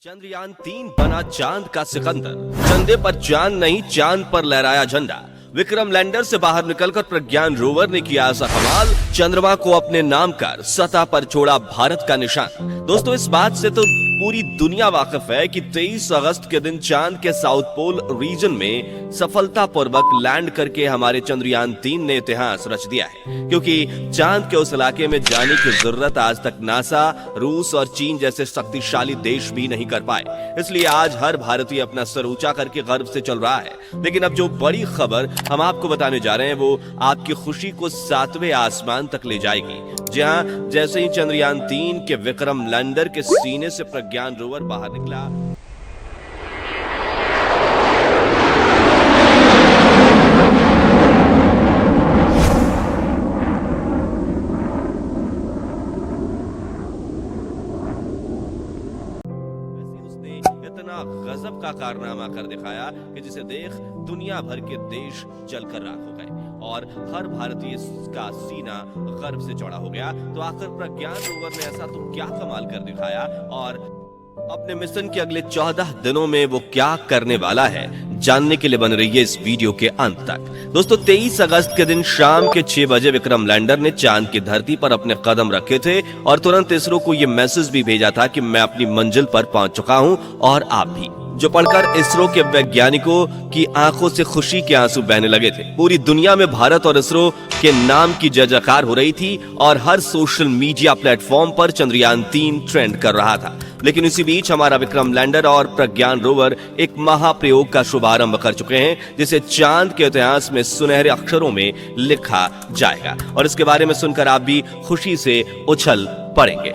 चंद्रयान 3 बना चांद का सिकंदर। चंदे पर चांद नहीं, चांद पर लहराया झंडा। विक्रम लैंडर से बाहर निकलकर प्रज्ञान रोवर ने किया ऐसा कमाल, चंद्रमा को अपने नाम कर सतह पर छोड़ा भारत का निशान। दोस्तों, इस बात से तो पूरी दुनिया वाकिफ है कि 23 अगस्त के दिन चांद के साउथ पोल रीजन में सफलतापूर्वक लैंड करके हमारे चंद्रयान 3 ने इतिहास रच दिया है, क्योंकि चांद के उस इलाके में जाने की जरूरत आज तक नासा, रूस और चीन जैसे शक्तिशाली देश भी नहीं कर पाए। इसलिए आज हर भारतीय अपना सर ऊंचा करके गर्व से चल रहा है। लेकिन अब जो बड़ी खबर हम आपको बताने जा रहे हैं वो आपकी खुशी को 7वें आसमान तक ले जाएगी। जी हां, जैसे ही चंद्रयान 3 के विक्रम लैंडर के सीने से प्रज्ञान रोवर बाहर निकला, उसने इतना गजब का कारनामा कर दिखाया कि जिसे देख दुनिया भर के देश जलकर राख हो गए और हर भारतीय का सीना गर्व से चौड़ा हो गया। तो आखिर प्रज्ञान रोवर ने ऐसा तो क्या कमाल कर दिखाया और अपने मिशन के अगले 14 दिनों में वो क्या करने वाला है, जानने के लिए बन रही है इस वीडियो के अंत तक। दोस्तों, 23 अगस्त के दिन शाम के 6 बजे विक्रम लैंडर ने चांद की धरती पर अपने कदम रखे थे और तुरंत इसरो को यह मैसेज भी भेजा था कि मैं अपनी मंजिल पर पहुंच चुका हूं और आप भी, जो पढ़कर इसरो के वैज्ञानिकों की आंखों से खुशी के आंसू बहने लगे थे। पूरी दुनिया में भारत और इसरो के नाम की जय जयकार हो रही थी और हर सोशल मीडिया प्लेटफॉर्म पर चंद्रयान 3 ट्रेंड कर रहा था। लेकिन इसी बीच हमारा विक्रम लैंडर और प्रज्ञान रोवर एक महाप्रयोग का शुभारंभ कर चुके हैं, जिसे चांद के इतिहास में सुनहरे अक्षरों में लिखा जाएगा और इसके बारे में सुनकर आप भी खुशी से उछल पड़ेंगे।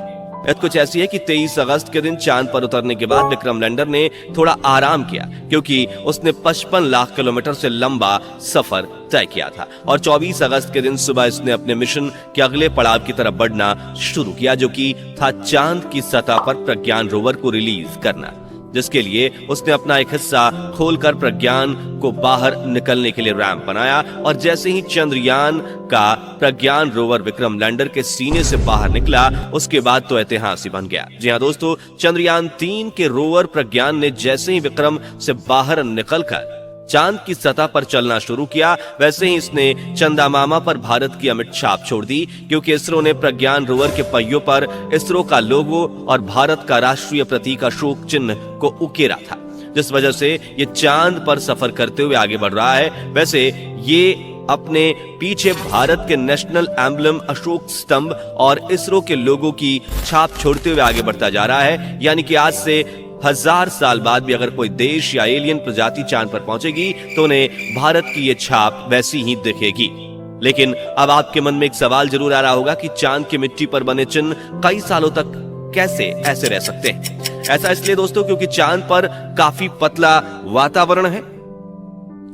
कुछ ऐसी है कि 23 अगस्त के दिन चांद पर उतरने के बाद विक्रम लैंडर ने थोड़ा आराम किया, क्योंकि उसने 55 लाख किलोमीटर से लंबा सफर तय किया था और 24 अगस्त के दिन सुबह इसने अपने मिशन के अगले पड़ाव की तरफ बढ़ना शुरू किया, जो कि था चांद की सतह पर प्रज्ञान रोवर को रिलीज करना, जिसके लिए उसने अपना एक हिस्सा खोलकर प्रज्ञान को बाहर निकलने के लिए रैंप बनाया और जैसे ही चंद्रयान का प्रज्ञान रोवर विक्रम लैंडर के सीने से बाहर निकला, उसके बाद तो इतिहास ही बन गया। जी हां दोस्तों, चंद्रयान 3 के रोवर प्रज्ञान ने जैसे ही विक्रम से बाहर निकलकर चांद की सतह पर चलना शुरू किया, वैसे ही इसने चंदा मामा पर भारत की अमिट छाप छोड़ दी, क्योंकि इसरो ने प्रज्ञान रोवर के पहियों पर इसरो का लोगो और भारत का राष्ट्रीय प्रतीक अशोक चिन्ह को उकेरा था, जिस वजह से ये चांद पर सफर करते हुए आगे बढ़ रहा है। वैसे ये अपने पीछे भारत के नेशनल एम्बलम अशोक स्तंभ और इसरो के लोगो की छाप छोड़ते हुए आगे बढ़ता जा रहा है। यानी कि आज से 1000 साल बाद भी अगर कोई देश या एलियन प्रजाति चांद पर पहुंचेगी तो उन्हें भारत की ये छाप वैसी ही दिखेगी। लेकिन अब आपके मन में एक सवाल जरूर आ रहा होगा कि चांद की मिट्टी पर बने चिन्ह कई सालों तक कैसे ऐसे रह सकते हैं। ऐसा इसलिए दोस्तों क्योंकि चांद पर काफी पतला वातावरण है,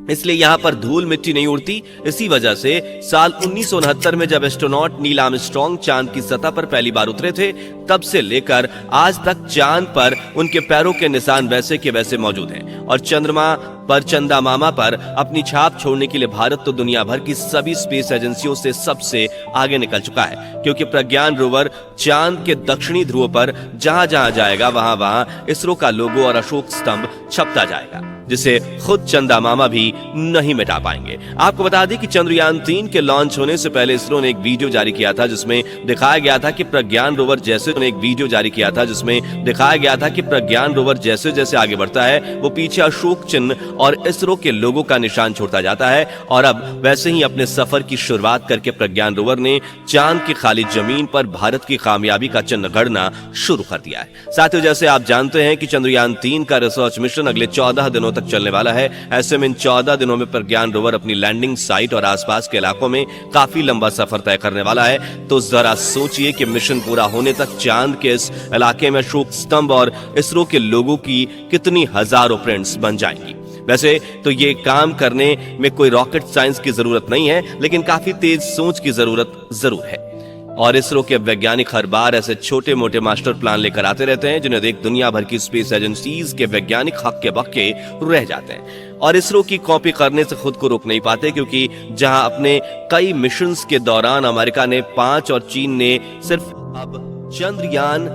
इसलिए यहां पर धूल मिट्टी नहीं उड़ती। इसी वजह से साल 1969 में जब एस्ट्रोनॉट नील आर्मस्ट्रांग चांद की सतह पर पहली बार उतरे थे, तब से लेकर आज तक चांद पर उनके पैरों के निशान वैसे के वैसे मौजूद हैं और चंद्रमा पर चंदा मामा पर अपनी छाप छोड़ने के लिए भारत तो दुनिया भर की सभी स्पेस एजेंसियों से सबसे आगे निकल चुका है, क्योंकि प्रज्ञान रोवर चांद के दक्षिणी ध्रुव पर जहां जहां जाएगा वहां वहां इसरो का लोगो और अशोक स्तंभ छपता जाएगा, जिसे खुद चंदा मामा भी नहीं मिटा पाएंगे। आपको बता दें कि चंद्रयान 3 के लॉन्च होने से पहले इसरो ने एक वीडियो जारी किया था जिसमें दिखाया गया था कि प्रज्ञान रोवर जैसे जैसे आगे बढ़ता है वो पीछे अशोक चिन्ह और इसरो के लोगो का निशान छोड़ता जाता है। और अब वैसे ही अपने सफर की शुरुआत करके प्रज्ञान रोवर ने चांद की खाली जमीन पर भारत की कामयाबी का चिन्ह गढ़ना शुरू कर दिया है। साथियों, जैसे आप जानते हैं कि चंद्रयान 3 का रिसर्च मिशन अगले 14 दिनों तक चलने वाला है। ऐसे में इन 14 दिनों में प्रज्ञान रोवर अपनी लैंडिंग साइट और आसपास के इलाकों में काफी लंबा सफर तय करने वाला है। तो जरा सोचिए कि मिशन पूरा होने तक चांद के इस इलाके में अशोक स्तंभ और इसरो के लोगों की कितनी हजारों प्रिंट्स बन जाएंगी। वैसे तो ये काम करने में कोई रॉकेट साइंस की जरूरत नहीं है, लेकिन काफी तेज सोच की जरूरत जरूर है और इसरो के वैज्ञानिक हर बार ऐसे छोटे मोटे मास्टर प्लान लेकर आते रहते हैं जिन्हें देख दुनिया भर की स्पेस एजेंसीज के वैज्ञानिक हक्के बक्के रह जाते हैं और इसरो की कॉपी करने से खुद को रोक नहीं पाते, क्योंकि जहां अपने कई मिशंस के दौरान अमेरिका ने 5 और चीन ने सिर्फ अब चंद्रयान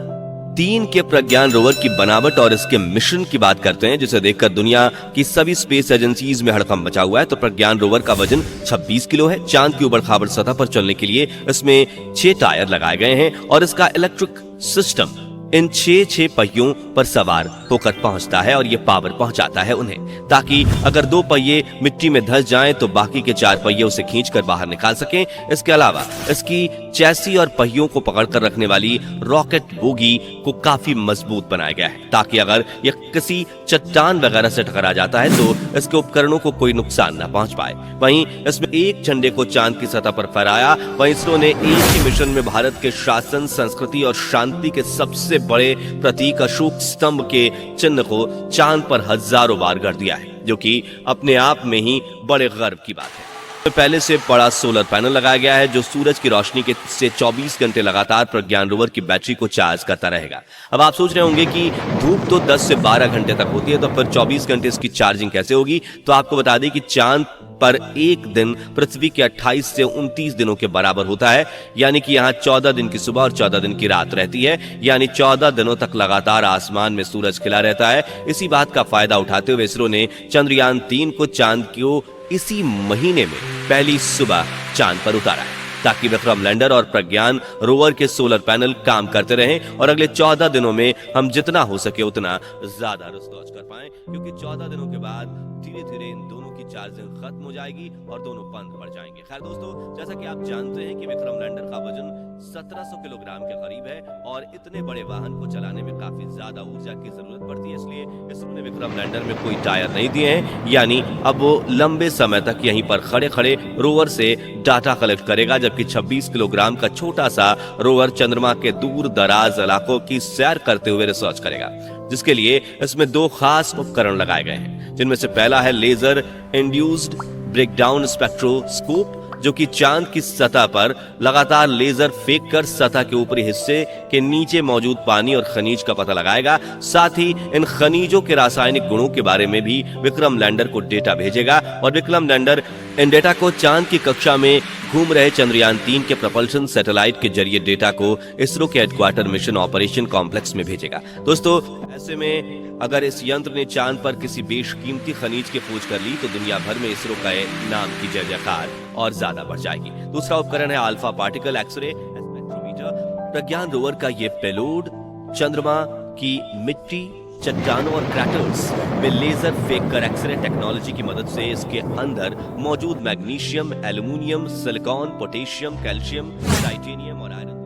3 के प्रज्ञान रोवर की बनावट और इसके मिशन की बात करते हैं, जिसे देखकर दुनिया की सभी स्पेस एजेंसीज में हड़कंप मचा हुआ है। तो प्रज्ञान रोवर का वजन 26 किलो है। चांद की उबड़-खाबड़ सतह पर चलने के लिए इसमें 6 टायर लगाए गए हैं और इसका इलेक्ट्रिक सिस्टम इन 6 पहियों पर सवार होकर पहुंचता है और ये पावर पहुंचाता है उन्हें, ताकि अगर 2 पहिए मिट्टी में धंस जाएं तो बाकी के 4 पहिए उसे खींचकर बाहर निकाल सकें। इसके अलावा इसकी चैसी और पहियों को पकड़कर रखने वाली रॉकेट बोगी को काफी मजबूत बनाया गया है, ताकि अगर यह किसी चट्टान वगैरह से टकरा जाता है तो इसके उपकरणों को कोई नुकसान न पहुंच पाए। वहीं इसमें एक झंडे को चांद की सतह पर फहराया। वहीं इसरो ने एक ही मिशन में भारत के शासन, संस्कृति और शांति के सबसे बड़े प्रतीक अशोक स्तंभ के चिन्ह को चांद पर हजारों बार गढ़ दिया है, जो कि अपने आप में ही बड़े गर्व की बात है। तो पहले से बड़ा सोलर पैनल लगाया गया है, जो सूरज की रोशनी के से 24 घंटे लगातार प्रज्ञान रोवर की बैटरी को चार्ज करता रहेगा। अब आप सोच रहे होंगे कि धूप तो 10 से 12 घंटे तक होती है, तो फिर 24 घंटे इसकी चार्जिंग कैसे होगी? तो आपको बता दें कि चांद पर एक दिन पृथ्वी के 28 से 29 दिनों के बराबर होता है, यानी कि यहाँ 14 दिन की सुबह और 14 दिन की रात रहती है, यानी 14 दिनों तक लगातार आसमान में सूरज खिला रहता है। इसी बात का फायदा उठाते हुए इसरो ने चंद्रयान 3 को चांद को इसी महीने में पहली सुबह चांद पर उतारा है, ताकि विक्रम लैंडर और प्रज्ञान रोवर के सोलर पैनल काम करते रहें और अगले 14 दिनों में हम जितना हो सके उतना ज्यादा रिसर्च कर पाएं, क्योंकि 14 दिनों के बाद धीरे धीरे इन दोनों की चार्जिंग खत्म हो जाएगी और दोनों बंद पड़ जाएंगे। खैर दोस्तों, जैसा कि आप जानते हैं कि विक्रम लैंडर का वजन 1700 किलोग्राम के करीब है और इतने बड़े वाहन को चलाने में काफी ज्यादा ऊर्जा की जरूरत पड़ती है, इसलिए इसरो ने विक्रम लैंडर में कोई टायर नहीं दिए हैं, यानी अब वो लंबे समय तक यहीं पर खड़े खड़े रोवर से डाटा कलेक्ट करेगा, जबकि 26 किलोग्राम का छोटा सा रोवर चंद्रमा के दूर दराज इलाकों की सैर करते हुए रिसर्च करेगा, जिसके लिए इसमें 2 खास उपकरण लगाए गए हैं, जिनमें से पहला है लेजर इंड्यूस्ड ब्रेकडाउन स्पेक्ट्रोस्कोप, जो कि चांद की सतह पर लगातार लेजर फेंक कर सतह के ऊपरी हिस्से के नीचे मौजूद पानी और खनिज का पता लगाएगा। साथ ही इन खनिजों के रासायनिक गुणों के बारे में भी विक्रम लैंडर को डेटा भेजेगा और विक्रम लैंडर इन डेटा को चांद की कक्षा में घूम रहे चंद्रयान 3 के प्रपल्शन सैटेलाइट के जरिए डेटा को इसरो के हेडक्वार्टर मिशन ऑपरेशन कॉम्प्लेक्स में भेजेगा। दोस्तों, ऐसे में अगर इस यंत्र ने चांद पर किसी बेशकीमती खनिज की खोज कर ली तो दुनिया भर में इसरो का नाम की जय जयकार और ज्यादा बढ़ जाएगी। दूसरा उपकरण है अल्फा पार्टिकल एक्सरे स्पेक्ट्रोमीटर। प्रज्ञान रोवर का ये पेलोड चंद्रमा की मिट्टी, चट्टानों और क्रैटर्स में लेजर फेंक कर एक्सरे टेक्नोलॉजी की मदद से इसके अंदर मौजूद magnesium, aluminium, silicon, potassium, calcium, titanium और आयरन